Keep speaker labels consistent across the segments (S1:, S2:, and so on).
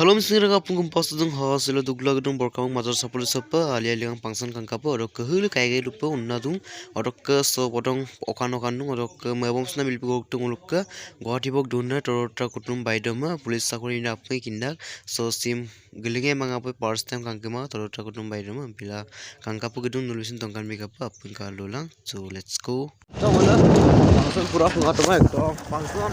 S1: Halo misniraga pungkum pasudung hasilo dugla gedung borkamung mazar sapul sapa alia liang pangsan kangkapa odok ke hulu kaigai lupa unnadung odok ke so podong okan-okandung odok ke mabom sna milpi goktung ulukka guwahati bok dunna torota kutum baidoma pulis sakuri ina apngai kindak so sim gelinge mangapai first time kangkema torota kutum baidoma bila kangkapu gedung nulusin tongkan mikapa apun kalolang so let's go pangsan pura pengatoma ekdom pangsan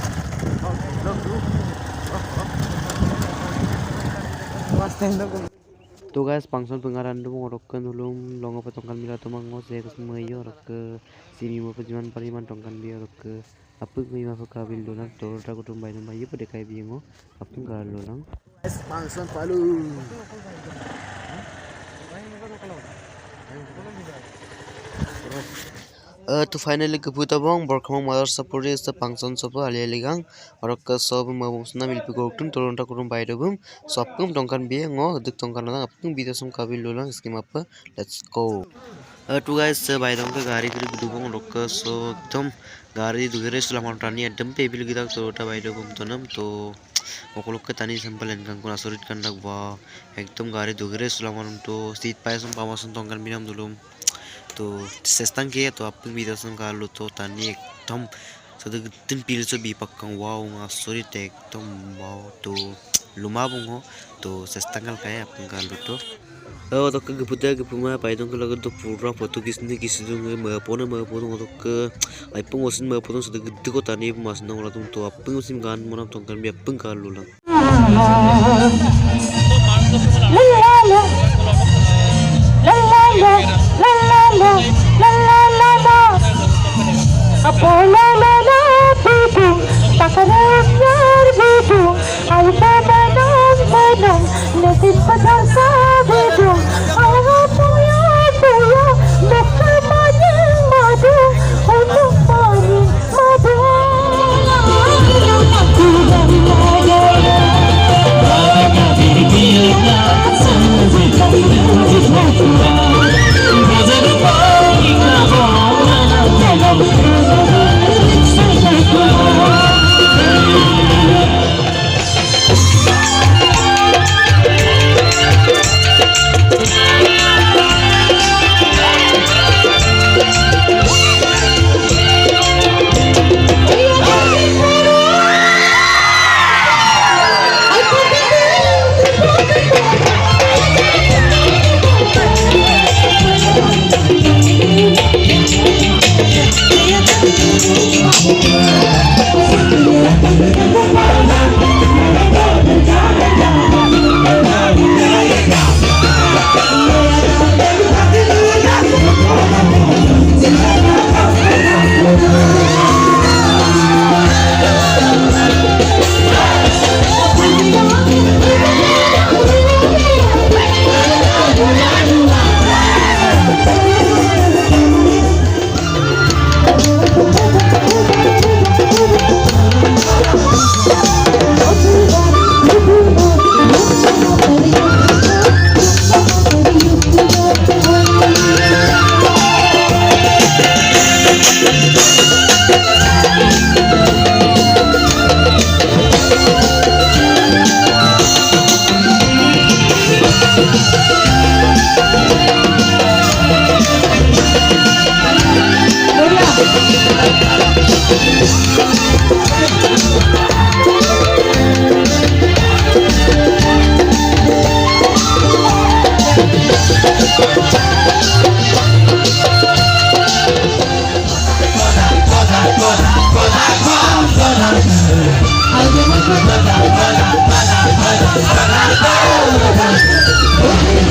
S1: तो guys function पंगारान दं रक्कन हुलुम लंगा पतंगन मिला तो मंगो से कुछ मयो रक्क सिमी वो पजिमान परिमान तंगन बिया रक्क अपन मयो फका बिल दोना तोरटा कुटुम बायन बायो पदे काय बियंगो अपन गार लोलां फंक्शन पालू तो फाइनली कपुता बंग बरखम मदर सपोर्ट इस फंक्शन सब आलियालिगां और का सब मबसना मिलपि गोक्टुन तोरंटा कुरुम बायदबुम सबकम टंकान बिए ngo दुक टंकान ना अपन बिदसम काबिल लोलां स्कीम अप लेट्स गो टू गाइस बायदम के गाड़ी फिर दुबंग रक सो एकदम गाड़ी दुगरे सुलामान टानी एकदम पेबिल गिदा तोरटा बायदबुम तनम तो ओकलोक तानी सिंपल एनकान कोना सरित कांडक बा एकदम गाड़ी दुगरे सुलामान तो सीट पायसम पामासम टंकान बिनाम दुलुम तो सेस्तान के तो अपन विदसम कालो तो तानी एकदम सदग दिन पील से भी पक्का वाओ सॉरी ते एकदम वाओ तो लुमा बुंगो तो सेस्तान कल काय अपन कालो तो के गपुमा पाइदों के लगन तो पूरा फोटो किसने किसी दूंगे मैं पोनो तो के आइपन वसिन मैं पोनो सदग दिको तानी मासना वाला तुम तो अपन वसिन गान मना तो कर भी अपन कालो ला
S2: I